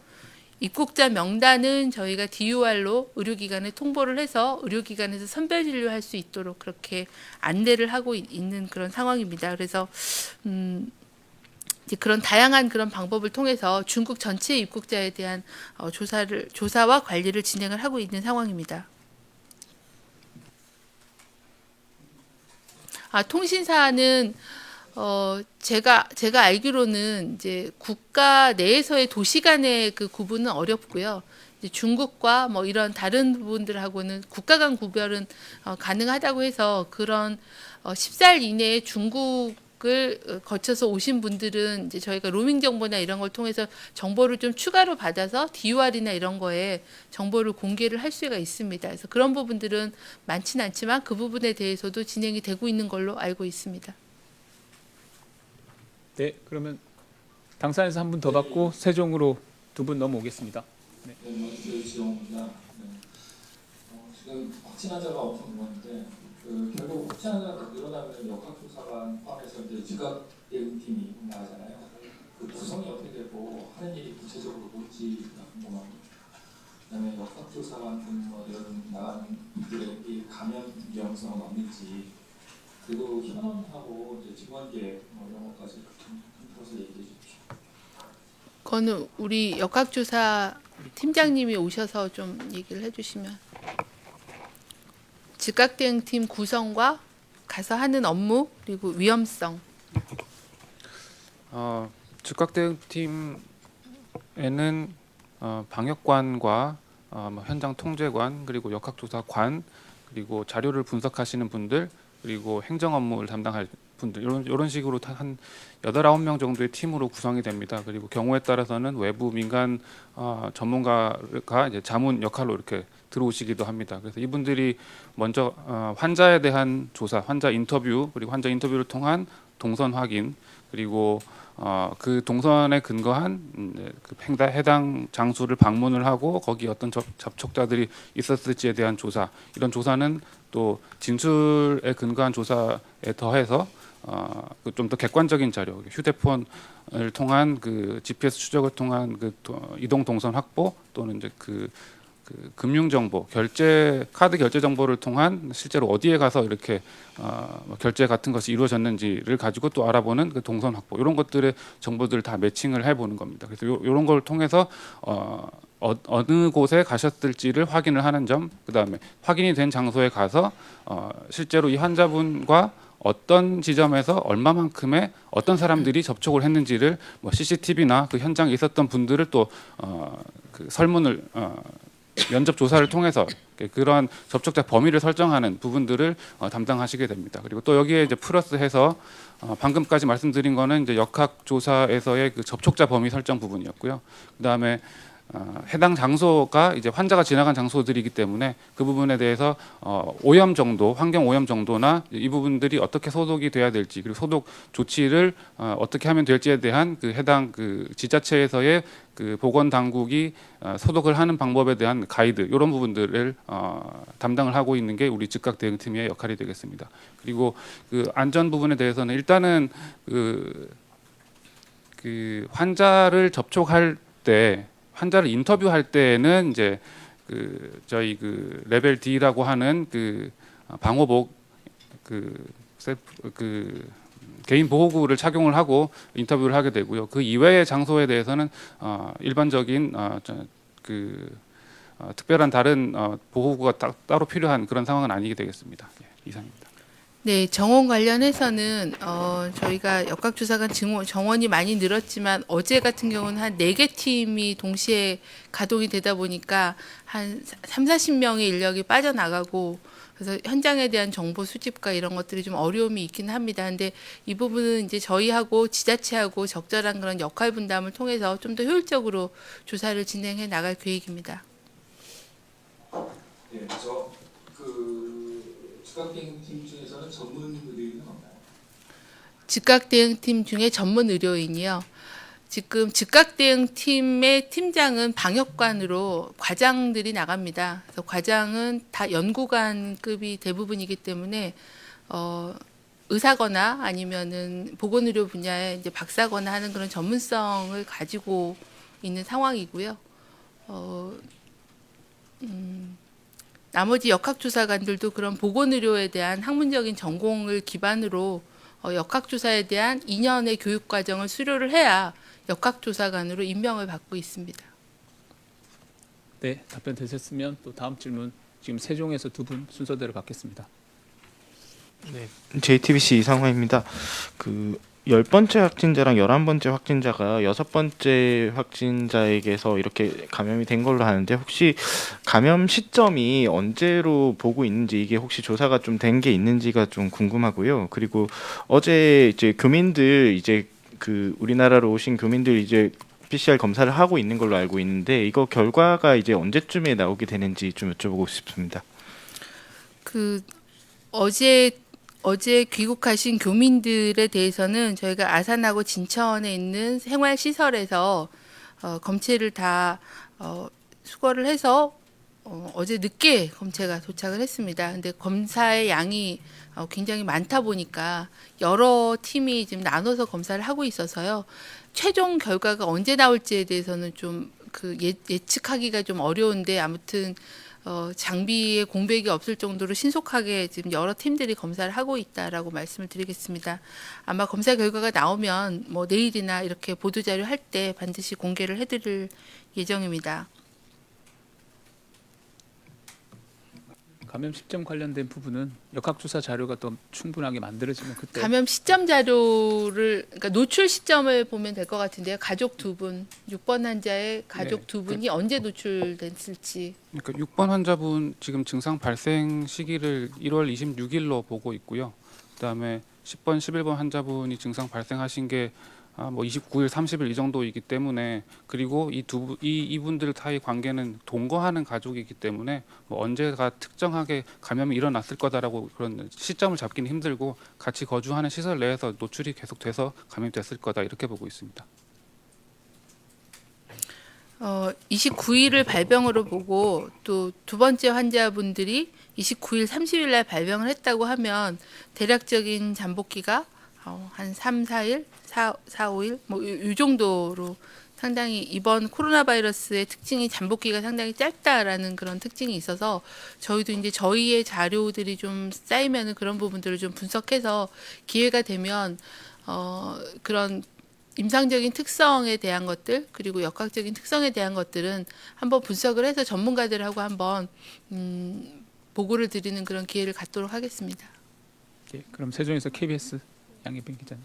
입국자 명단은 저희가 DUR로 의료기관에 통보를 해서 의료기관에서 선별 진료할 수 있도록 그렇게 안내를 하고 있는 그런 상황입니다. 그래서 이제 그런 다양한 그런 방법을 통해서 중국 전체 입국자에 대한 조사와 관리를 진행을 하고 있는 상황입니다. 통신사는 제가 알기로는 이제 국가 내에서의 도시 간의 그 구분은 어렵고요. 이제 중국과 뭐 이런 다른 부분들하고는 국가 간 구별은 가능하다고 해서 그런 14일 이내에 중국을 거쳐서 오신 분들은 이제 저희가 로밍 정보나 이런 걸 통해서 정보를 좀 추가로 받아서 DUR이나 이런 거에 정보를 공개를 할 수가 있습니다. 그래서 그런 부분들은 많지는 않지만 그 부분에 대해서도 진행이 되고 있는 걸로 알고 있습니다. 네, 그러면 당사에서 한 분 더 받고 세종으로 2분 넘어오겠습니다. 네, 지영입니다. 지금 확진 환자가 엄청 늘었는데 결국 확진 환자가 늘어나면 역학조사관 포함해서 이제 즉각 대응팀이 나가잖아요. 그 구성이 어떻게 되고 하는 일이 구체적으로 뭔지가 궁금합니다. 그다음에 역학조사관 뭐 이런 나가는 분들의 감염 위험성은 없는지 그리고 현원하고 이제 직원계 뭐 이런 것까지 좀 풀어서 얘기해 주십시오. 그거는 우리 역학조사 팀장님이 오셔서 좀 얘기를 해주시면. 즉각대응팀 구성과 가서 하는 업무 그리고 위험성. 즉각대응팀에는 방역관과 뭐 현장 통제관 그리고 역학조사관 그리고 자료를 분석하시는 분들 그리고 행정 업무를 담당할 분들 이런 식으로 한 8, 9명 정도의 팀으로 구성이 됩니다. 그리고 경우에 따라서는 외부 민간 전문가가 이제 자문 역할로 이렇게 들어오시기도 합니다. 그래서 이분들이 먼저 환자에 대한 조사, 환자 인터뷰, 그리고 환자 인터뷰를 통한 동선 확인, 그리고 그 동선에 근거한 그 해당 장소를 방문을 하고 거기 어떤 접촉자들이 있었을지에 대한 조사, 이런 조사는 또 진술에 근거한 조사에 더해서 좀 더 객관적인 자료, 휴대폰을 통한 그 GPS 추적을 통한 그 이동 동선 확보, 또는 이제 그 금융 정보, 카드 결제 정보를 통한 실제로 어디에 가서 이렇게 결제 같은 것이 이루어졌는지를 가지고 또 알아보는 그 동선 확보, 이런 것들의 정보들을 다 매칭을 해보는 겁니다. 그래서 이런 걸 통해서 어느 곳에 가셨을지를 확인을 하는 점, 그다음에 확인이 된 장소에 가서 실제로 이 환자분과 어떤 지점에서 얼마만큼의 어떤 사람들이 접촉을 했는지를 뭐 CCTV나 그 현장에 있었던 분들을 또 그 설문을 면접 조사를 통해서 그러한 접촉자 범위를 설정하는 부분들을 담당하시게 됩니다. 그리고 또 여기에 이제 플러스해서 방금까지 말씀드린 거는 이제 역학 조사에서의 그 접촉자 범위 설정 부분이었고요. 그다음에 해당 장소가 이제 환자가 지나간 장소들이기 때문에 그 부분에 대해서 오염 정도, 환경 오염 정도나 이 부분들이 어떻게 소독이 돼야 될지, 그리고 소독 조치를 어떻게 하면 될지에 대한 그 해당 그 지자체에서의 그 보건 당국이 소독을 하는 방법에 대한 가이드, 이런 부분들을 담당을 하고 있는 게 우리 즉각 대응팀의 역할이 되겠습니다. 그리고 그 안전 부분에 대해서는 일단은 그 환자를 접촉할 때, 환자를 인터뷰할 때는 이제 그 저희 그 레벨 D라고 하는 그 방호복 개인 보호구를 착용을 하고 인터뷰를 하게 되고요. 그 이외의 장소에 대해서는 일반적인 특별한 다른 보호구가 따로 필요한 그런 상황은 아니게 되겠습니다. 예, 이상입니다. 네, 정원 관련해서는 저희가 역학조사관 정원이 많이 늘었지만 어제 같은 경우는 한 4개 팀이 동시에 가동이 되다 보니까 한 30-40명의 인력이 빠져나가고, 그래서 현장에 대한 정보 수집과 이런 것들이 좀 어려움이 있긴 합니다. 근데 이 부분은 이제 저희하고 지자체하고 적절한 그런 역할 분담을 통해서 좀 더 효율적으로 조사를 진행해 나갈 계획입니다. 네, 즉각 대응팀 중에서는 전문 의료인은 없나요? 즉각 대응팀 중에 전문 의료인이요. 지금 즉각 대응팀의 팀장은 방역관으로 과장들이 나갑니다. 그래서 과장은 다 연구관급이 대부분이기 때문에 의사거나 아니면은 보건의료 분야에 이제 박사거나 하는 그런 전문성을 가지고 있는 상황이고요. 나머지 역학조사관들도 그런 보건의료에 대한 학문적인 전공을 기반으로 역학조사에 대한 2년의 교육과정을 수료를 해야 역학조사관으로 임명을 받고 있습니다. 네, 답변 되셨으면 또 다음 질문 지금 세종에서 2분 순서대로 받겠습니다. 네, JTBC 이상화입니다. 그 10번째 확진자랑 11번째 확진자가 6번째 확진자에게서 이렇게 감염이 된 걸로 하는데, 혹시 감염 시점이 언제로 보고 있는지, 이게 혹시 조사가 좀 된 게 있는지가 좀 궁금하고요. 그리고 어제 이제 교민들, 이제 그 우리나라로 오신 교민들 이제 PCR 검사를 하고 있는 걸로 알고 있는데, 이거 결과가 이제 언제쯤에 나오게 되는지 좀 여쭤보고 싶습니다. 어제 귀국하신 교민들에 대해서는 저희가 아산하고 진천에 있는 생활시설에서 검체를 다 수거를 해서 어제 늦게 검체가 도착을 했습니다. 근데 검사의 양이 굉장히 많다 보니까 여러 팀이 지금 나눠서 검사를 하고 있어서요. 최종 결과가 언제 나올지에 대해서는 좀 예측하기가 좀 어려운데, 아무튼 장비의 공백이 없을 정도로 신속하게 지금 여러 팀들이 검사를 하고 있다라고 말씀을 드리겠습니다. 아마 검사 결과가 나오면 뭐 내일이나 이렇게 보도자료 할 때 반드시 공개를 해드릴 예정입니다. 감염 시점 관련된 부분은 역학조사 자료가 또 충분하게 만들어지면 그때 감염 시점 자료를 그러니까 노출 시점을 보면 될 것 같은데요. 가족 두 분, 6번 환자의 가족 네, 두 분이 언제 노출됐을지. 그러니까 6번 환자분 지금 증상 발생 시기를 1월 26일로 보고 있고요. 그다음에 10번, 11번 환자분이 증상 발생하신 게 뭐 29일, 30일 이 정도이기 때문에 그리고 이분들 사이 관계는 동거하는 가족이기 때문에 뭐 언제가 특정하게 감염이 일어났을 거다라고 그런 시점을 잡기는 힘들고 같이 거주하는 시설 내에서 노출이 계속돼서 감염이 됐을 거다 이렇게 보고 있습니다. 29일을 발병으로 보고 또 두 번째 환자분들이 29일, 30일 날 발병을 했다고 하면 대략적인 잠복기가 한 3, 4일, 4, 5일 뭐 이 정도로 상당히 이번 코로나 바이러스의 특징이 잠복기가 상당히 짧다라는 그런 특징이 있어서 저희도 이제 저희의 자료들이 좀 쌓이면은 그런 부분들을 좀 분석해서 기회가 되면 그런 임상적인 특성에 대한 것들 그리고 역학적인 특성에 대한 것들은 한번 분석을 해서 전문가들하고 한번 보고를 드리는 그런 기회를 갖도록 하겠습니다. 예, 그럼 세종에서 KBS 양예빈 기자님.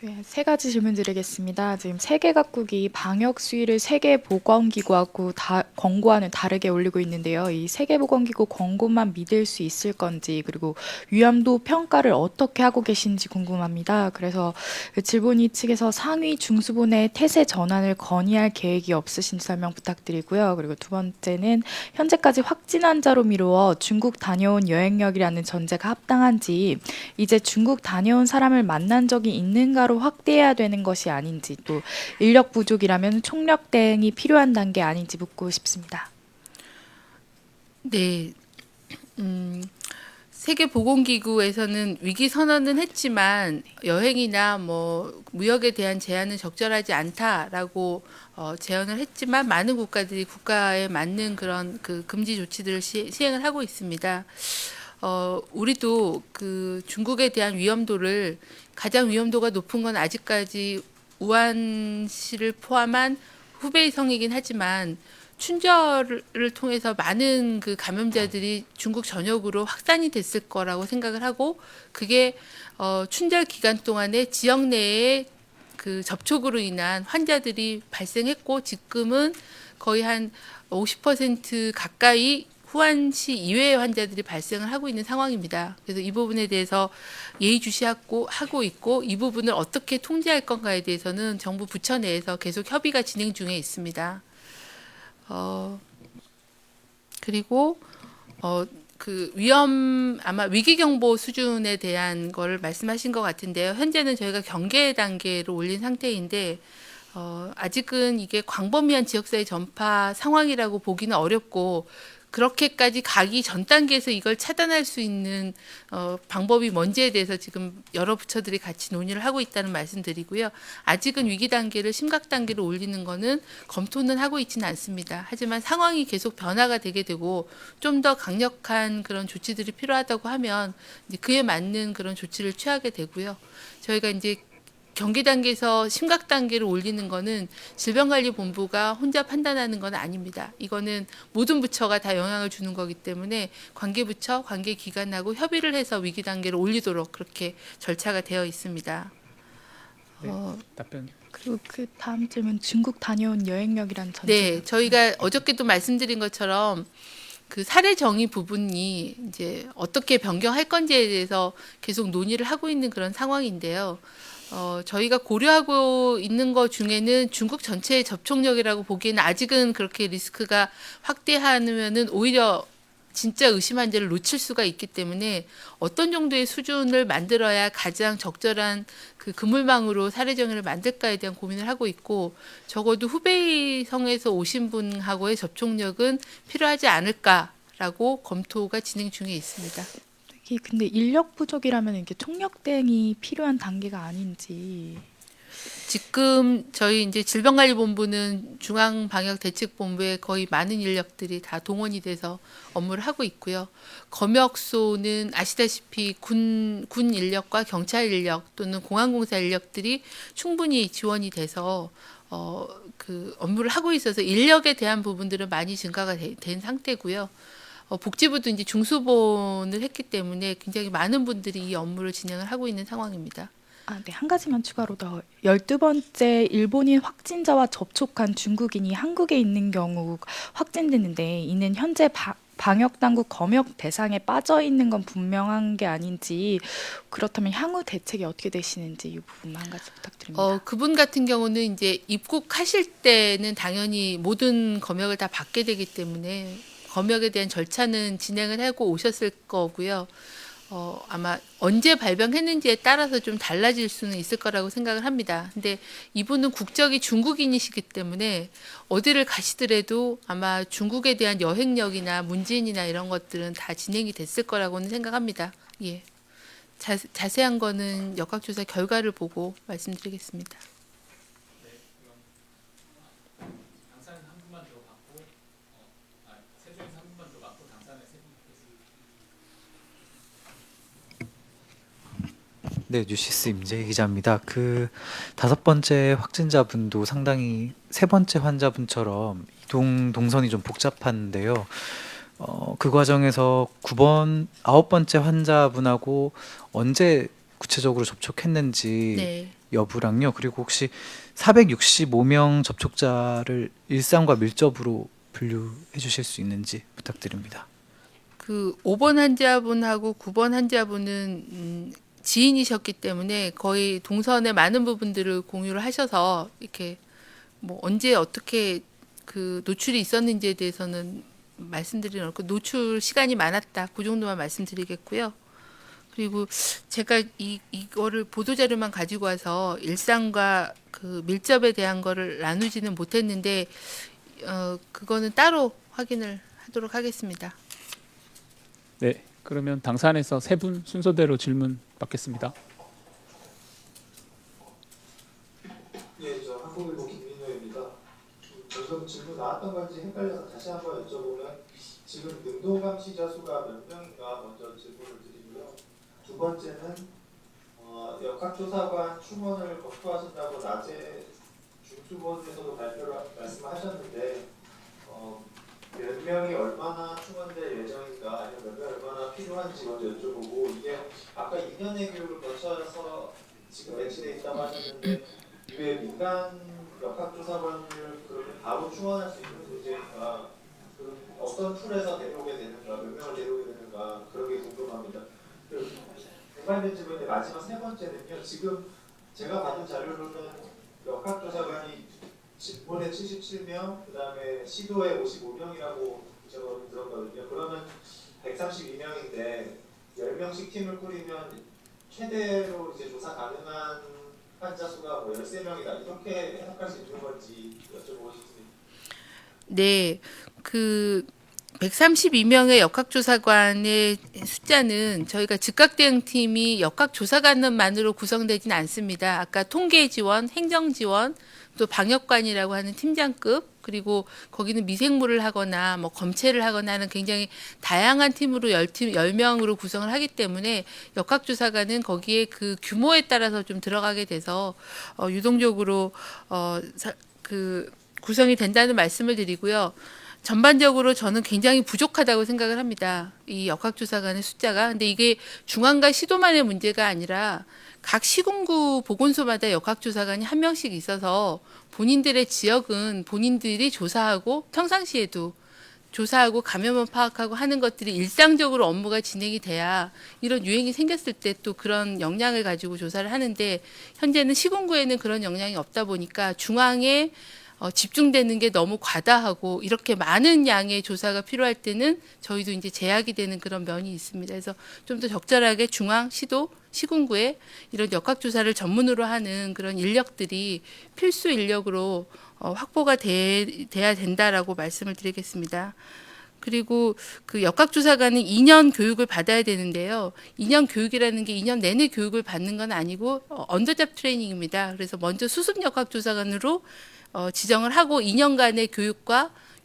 저희 세 가지 질문 드리겠습니다. 지금 세계 각국이 방역 수위를 세계보건기구하고 권고와는 다르게 올리고 있는데요. 이 세계보건기구 권고만 믿을 수 있을 건지 그리고 위험도 평가를 어떻게 하고 계신지 궁금합니다. 그래서 질본이 측에서 상위 중수본의 태세 전환을 건의할 계획이 없으신지 설명 부탁드리고요. 그리고 두 번째는 현재까지 확진 환자로 미루어 중국 다녀온 여행력이라는 전제가 합당한지 이제 중국 다녀온 사람을 만난 적이 있는가 로 확대해야 되는 것이 아닌지 또 인력 부족이라면 총력 대응이 필요한 단계 아닌지 묻고 싶습니다. 네, 세계보건기구에서는 위기 선언은 했지만 여행이나 뭐 무역에 대한 제한은 적절하지 않다라고 제언을 했지만 많은 국가들이 국가에 맞는 그런 그 금지 조치들을 시행을 하고 있습니다. 우리도 그 중국에 대한 위험도를 가장 위험도가 높은 건 아직까지 우한시를 포함한 후베이성이긴 하지만 춘절을 통해서 많은 그 감염자들이 중국 전역으로 확산이 됐을 거라고 생각을 하고 그게 춘절 기간 동안에 지역 내에 그 접촉으로 인한 환자들이 발생했고 지금은 거의 한 50% 가까이 후한시 이외의 환자들이 발생을 하고 있는 상황입니다. 그래서 이 부분에 대해서 예의주시하고 있고 이 부분을 어떻게 통제할 건가에 대해서는 정부 부처 내에서 계속 협의가 진행 중에 있습니다. 그리고 그 아마 위기 경보 수준에 대한 걸 말씀하신 것 같은데요. 현재는 저희가 경계 단계로 올린 상태인데 아직은 이게 광범위한 지역사회 전파 상황이라고 보기는 어렵고 그렇게까지 가기 전 단계에서 이걸 차단할 수 있는 방법이 뭔지에 대해서 지금 여러 부처들이 같이 논의를 하고 있다는 말씀드리고요. 아직은 위기 단계를 심각 단계로 올리는 거는 검토는 하고 있지는 않습니다. 하지만 상황이 계속 변화가 되게 되고 좀 더 강력한 그런 조치들이 필요하다고 하면 이제 그에 맞는 그런 조치를 취하게 되고요. 저희가 이제 경계 단계에서 심각 단계로 올리는 거는 질병관리본부가 혼자 판단하는 건 아닙니다. 이거는 모든 부처가 다 영향을 주는 거기 때문에 관계부처, 관계기관하고 협의를 해서 위기 단계를 올리도록 그렇게 절차가 되어 있습니다. 네, 답변. 그리고 그 다음 질문 중국 다녀온 여행력이란 전제. 네, 저희가 어저께도 말씀드린 것처럼 그 사례 정의 부분이 이제 어떻게 변경할 건지에 대해서 계속 논의를 하고 있는 그런 상황인데요. 저희가 고려하고 있는 것 중에는 중국 전체의 접촉력이라고 보기에는 아직은 그렇게 리스크가 확대하면은 오히려 진짜 의심 환자를 놓칠 수가 있기 때문에 어떤 정도의 수준을 만들어야 가장 적절한 그 그물망으로 사례 정의를 만들까에 대한 고민을 하고 있고 적어도 후베이성에서 오신 분하고의 접촉력은 필요하지 않을까라고 검토가 진행 중에 있습니다. 근데 인력 부족이라면 이게 총력 대응이 필요한 단계가 아닌지. 지금 저희 이제 질병관리본부는 중앙방역대책본부에 거의 많은 인력들이 다 동원이 돼서 업무를 하고 있고요. 검역소는 아시다시피 군 인력과 경찰 인력 또는 공안공사 인력들이 충분히 지원이 돼서 그 업무를 하고 있어서 인력에 대한 부분들은 많이 증가가 된 상태고요. 복지부도 이제 중수본을 했기 때문에 굉장히 많은 분들이 이 업무를 진행을 하고 있는 상황입니다. 네, 한 가지만 추가로 더 12번째 일본인 확진자와 접촉한 중국인이 한국에 있는 경우 확진됐는데 이는 현재 방역당국 검역 대상에 빠져 있는 건 분명한 게 아닌지 그렇다면 향후 대책이 어떻게 되시는지 이 부분 한 가지 부탁드립니다. 그분 같은 경우는 이제 입국하실 때는 당연히 모든 검역을 다 받게 되기 때문에 검역에 대한 절차는 진행을 하고 오셨을 거고요. 아마 언제 발병했는지에 따라서 좀 달라질 수는 있을 거라고 생각을 합니다. 근데 이분은 국적이 중국인이시기 때문에 어디를 가시더라도 아마 중국에 대한 여행력이나 문진이나 이런 것들은 다 진행이 됐을 거라고는 생각합니다. 예. 자세한 거는 역학조사 결과를 보고 말씀드리겠습니다. 당사는 한 분만 더 받고 세 중에서 한 분만 더 받고 당사는 세 분 받겠습니다. 네, 뉴시스 임재희 기자입니다. 그 5번째 확진자분도 상당히 3번째 환자분처럼 이동 동선이 좀 복잡한데요. 그 과정에서 9번째 환자분하고 언제 구체적으로 접촉했는지 네. 여부랑요. 그리고 혹시 465명 접촉자를 일상과 밀접으로 분류해 주실 수 있는지 부탁드립니다. 그 5번 환자분하고 9번 환자분은 지인이셨기 때문에 거의 동선의 많은 부분들을 공유를 하셔서 이렇게 뭐 언제 어떻게 그 노출이 있었는지에 대해서는 말씀드리는 않고 노출 시간이 많았다. 그 정도만 말씀드리겠고요. 그리고 제가 이거를 보도자료만 가지고 와서 일상과 그 밀접에 대한 거를 나누지는 못했는데 그거는 따로 확인을 하도록 하겠습니다. 네, 그러면 당사안에서 세 분 순서대로 질문 받겠습니다. 예, 저 한국일보 김민호입니다. 방금 질문 나왔던 건지 헷갈려서 다시 한번 여쭤보면 지금 능동 감시자 수가 몇 명인가 먼저 질문을 드리고요. 두 번째는 역학조사관 충원을 검토하신다고 낮에 중수본에서도 발표를 말씀하셨는데 몇 명이 얼마나 충원될 예정인가 아니면 몇 명이 얼마나 필요한지 먼저 여쭤보고 이게 아까 2년의 교육을 거쳐서 지금 배치되어 있다고 하셨는데 왜 민간 역학조사관을 그러면 바로 충원할 수 있는 문제인가 어떤 툴에서 데려오게 되는가 몇 명을 데려오게 되는가 그런 게 궁금합니다. 공관된 질문의 마지막 세 번째는요. 지금 제가 받은 자료로는 역학조사관이 직본에 77명, 그 다음에 시도에 55명이라고 제가 들었거든요. 그러면 132명인데 10명씩 팀을 꾸리면 최대로 이제 조사 가능한 환자 수가 뭐 13명이다. 이렇게 해석할 수 있는 건지 여쭤보고 싶습니다. 네, 그 132명의 역학조사관의 숫자는 저희가 즉각대응팀이 역학조사관만으로 구성되진 않습니다. 아까 통계 지원, 행정 지원, 또 방역관이라고 하는 팀장급, 그리고 거기는 미생물을 하거나 뭐 검체를 하거나 하는 굉장히 다양한 팀으로 10명으로 구성을 하기 때문에 역학조사관은 거기에 그 규모에 따라서 좀 들어가게 돼서 유동적으로 그 구성이 된다는 말씀을 드리고요. 전반적으로 저는 굉장히 부족하다고 생각을 합니다. 이 역학조사관의 숫자가. 근데 이게 중앙과 시도만의 문제가 아니라 각 시군구 보건소마다 역학조사관이 한 명씩 있어서 본인들의 지역은 본인들이 조사하고 평상시에도 조사하고 감염원 파악하고 하는 것들이 일상적으로 업무가 진행이 돼야 이런 유행이 생겼을 때 또 그런 역량을 가지고 조사를 하는데 현재는 시군구에는 그런 역량이 없다 보니까 중앙에 집중되는 게 너무 과다하고 이렇게 많은 양의 조사가 필요할 때는 저희도 이제 제약이 되는 그런 면이 있습니다. 그래서 좀 더 적절하게 중앙, 시도, 시군구에 이런 역학조사를 전문으로 하는 그런 인력들이 필수 인력으로 확보가 돼야 된다라고 말씀을 드리겠습니다. 그리고 그 역학조사관은 2년 교육을 받아야 되는데요. 2년 교육이라는 게 2년 내내 교육을 받는 건 아니고 언더잡 트레이닝입니다. 그래서 먼저 수습 역학조사관으로 지정을 하고 2년간의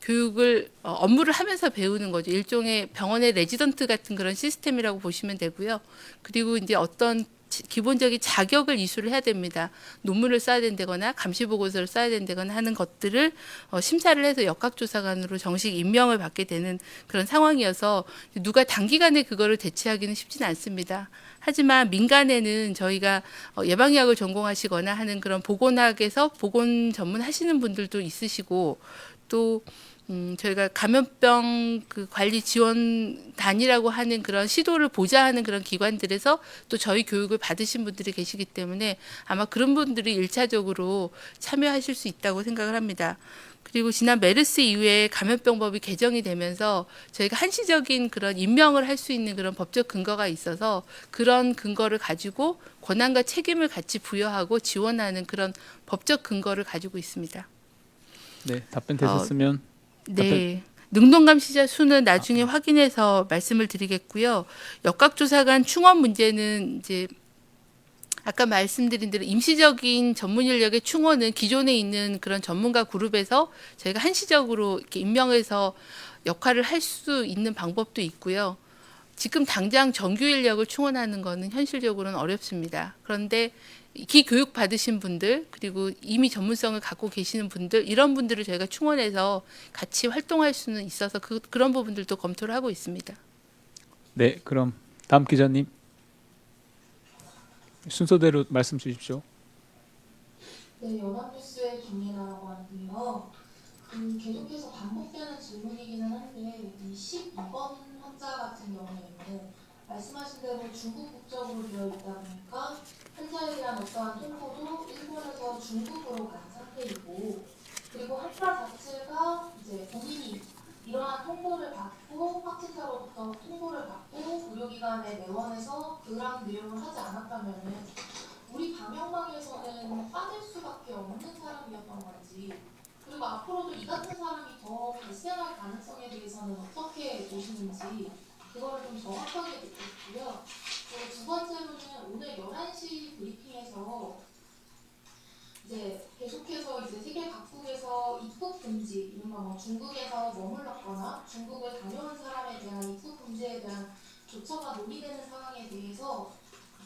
교육을 업무를 하면서 배우는 거죠. 일종의 병원의 레지던트 같은 그런 시스템이라고 보시면 되고요. 그리고 이제 어떤 기본적인 자격을 이수를 해야 됩니다. 논문을 써야 된다거나 감시 보고서를 써야 된다거나 하는 것들을 심사를 해서 역학조사관으로 정식 임명을 받게 되는 그런 상황이어서 누가 단기간에 그거를 대체하기는 쉽지는 않습니다. 하지만 민간에는 저희가 예방의학을 전공하시거나 하는 그런 보건학에서 보건 전문 하시는 분들도 있으시고 또 저희가 감염병 그 관리 지원단이라고 하는 그런 시도를 보좌하는 그런 기관들에서 또 저희 교육을 받으신 분들이 계시기 때문에 아마 그런 분들이 1차적으로 참여하실 수 있다고 생각을 합니다. 그리고 지난 메르스 이후에 감염병법이 개정이 되면서 저희가 한시적인 그런 임명을 할 수 있는 그런 법적 근거가 있어서 그런 근거를 가지고 권한과 책임을 같이 부여하고 지원하는 그런 법적 근거를 가지고 있습니다. 네, 답변 되셨으면 네. 능동감시자 수는 나중에 확인해서 말씀을 드리겠고요. 역학조사관 충원 문제는 이제 아까 말씀드린 대로 임시적인 전문 인력의 충원은 기존에 있는 그런 전문가 그룹에서 저희가 한시적으로 이렇게 임명해서 역할을 할 수 있는 방법도 있고요. 지금 당장 정규 인력을 충원하는 것은 현실적으로는 어렵습니다. 그런데 기교육 받으신 분들 그리고 이미 전문성을 갖고 계시는 분들 이런 분들을 저희가 충원해서 같이 활동할 수는 있어서 그런 부분들도 검토를 하고 있습니다. 네, 그럼 다음 기자님 순서대로 말씀 주십시오. 네, 연합뉴스의 김예나라고 하는데요. 계속해서 반복되는 질문이기는 한데 이 12번 환자 같은 경우에는 말씀하신 대로 중국 국적으로 되어 있다 보니까 환자에 대한 어떠한 통보도 일본에서 중국으로 간 상태이고 그리고 환자 자체가 이제 본인이 이러한 통보를 받고 확진자로부터 통보를 받고 의료기관에 내원해서 그런 내용을 하지 않았다면은 우리 방역망에서는 빠질 수밖에 없는 사람이었던 건지 그리고 앞으로도 이 같은 사람이 더 발생할 가능성에 대해서는 어떻게 보시는지 그거를 좀 정확하게 듣고 싶고요. 그리고 두 번째로는 오늘 11시 브리핑에서 이제 계속해서 이제 세계 각국에서 입국 금지, 이른바 뭐 중국에서 머물렀거나 중국을 다녀온 사람에 대한 입국 금지에 대한 조처가 논의되는 상황에 대해서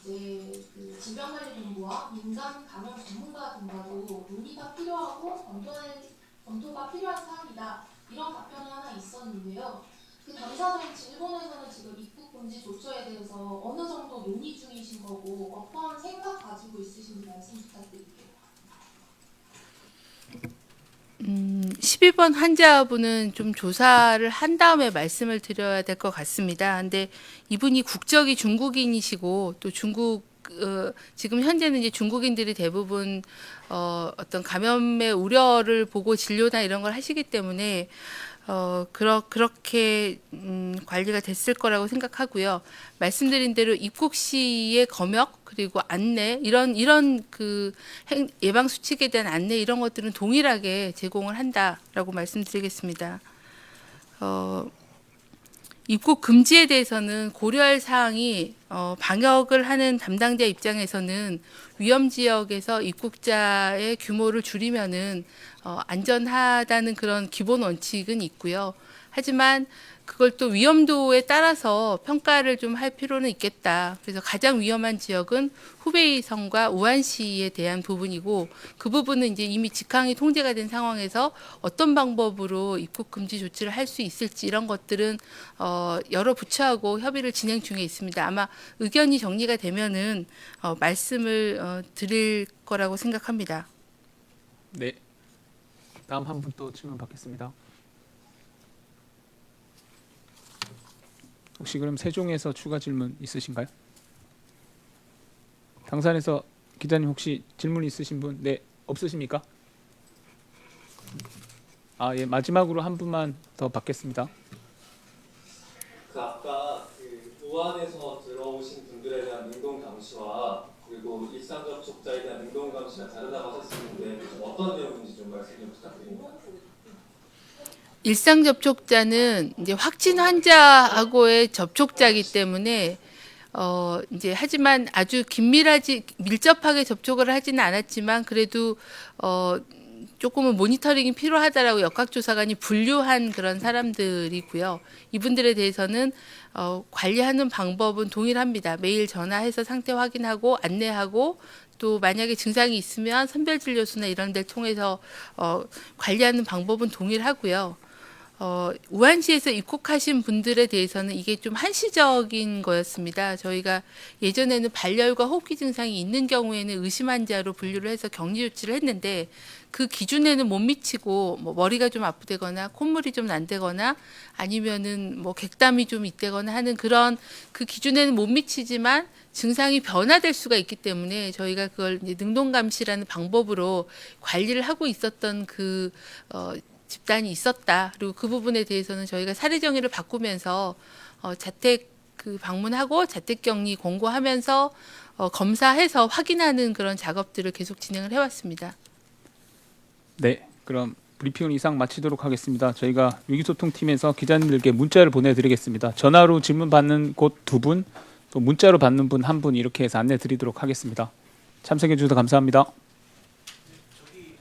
이제 그 질병관리본부와 민간 감염 전문가 등과도 논의가 필요하고 검토가 필요한 사항이다. 이런 답변이 하나 있었는데요. 그 당사자인 일본에서는 지금 입국 금지 조처에 대해서 어느 정도 논의 중이신 거고 어떠한 생각 가지고 있으신지 말씀 부탁드릴게요. 12번 환자분은 좀 조사를 한 다음에 말씀을 드려야 될 것 같습니다. 근데 이분이 국적이 중국인이시고 또 중국 지금 현재는 이제 중국인들이 대부분 어떤 감염의 우려를 보고 진료나 이런 걸 하시기 때문에 그렇게 관리가 됐을 거라고 생각하고요. 말씀드린 대로 입국 시의 검역 그리고 안내 이런 그 예방 수칙에 대한 안내 이런 것들은 동일하게 제공을 한다라고 말씀드리겠습니다. 입국 금지에 대해서는 고려할 사항이 방역을 하는 담당자 입장에서는 위험 지역에서 입국자의 규모를 줄이면은 안전하다는 그런 기본 원칙은 있고요. 하지만 그걸 또 위험도에 따라서 평가를 좀 할 필요는 있겠다. 그래서 가장 위험한 지역은 후베이성과 우한시에 대한 부분이고 그 부분은 이제 이미 직항이 통제가 된 상황에서 어떤 방법으로 입국 금지 조치를 할 수 있을지 이런 것들은 여러 부처하고 협의를 진행 중에 있습니다. 아마 의견이 정리가 되면은 말씀을 드릴 거라고 생각합니다. 네, 다음 한 분 또 질문 받겠습니다. 혹시 그럼 세종에서 추가 질문 있으신가요? 당산에서 기자님 혹시 질문 있으신 분? 네, 없으십니까? 예, 마지막으로 한 분만 더 받겠습니다. 그 아까 그 우한에서 들어오신 분들에 대한 능동 감시와 그리고 일상 접촉자에 대한 능동 감시가 다르다고 하셨었는데 좀 어떤 내용인지 좀 말씀 좀 부탁드립니다. 일상 접촉자는 이제 확진 환자하고의 접촉자이기 때문에 이제 하지만 아주 밀접하게 접촉을 하지는 않았지만 그래도 조금은 모니터링이 필요하다라고 역학조사관이 분류한 그런 사람들이고요. 이분들에 대해서는 관리하는 방법은 동일합니다. 매일 전화해서 상태 확인하고 안내하고 또 만약에 증상이 있으면 선별진료소나 이런 데를 통해서 관리하는 방법은 동일하고요. 우한시에서 입국하신 분들에 대해서는 이게 좀 한시적인 거였습니다. 저희가 예전에는 발열과 호흡기 증상이 있는 경우에는 의심 환자로 분류를 해서 격리 조치를 했는데 그 기준에는 못 미치고 뭐 머리가 좀 아프다거나 콧물이 좀 난다거나 아니면은 뭐 객담이 좀 있다거나 하는 그런 그 기준에는 못 미치지만 증상이 변화될 수가 있기 때문에 저희가 그걸 이제 능동감시라는 방법으로 관리를 하고 있었던 그 집단이 있었다. 그리고 그 부분에 대해서는 저희가 사례 정의를 바꾸면서 자택 방문하고 자택 격리 공고하면서 검사해서 확인하는 그런 작업들을 계속 진행을 해왔습니다. 네, 그럼 브리핑은 이상 마치도록 하겠습니다. 저희가 위기소통팀에서 기자님들께 문자를 보내드리겠습니다. 전화로 질문 받는 곳 2분, 또 문자로 받는 분 1분 이렇게 해서 안내 드리도록 하겠습니다. 참석해 주셔서 감사합니다.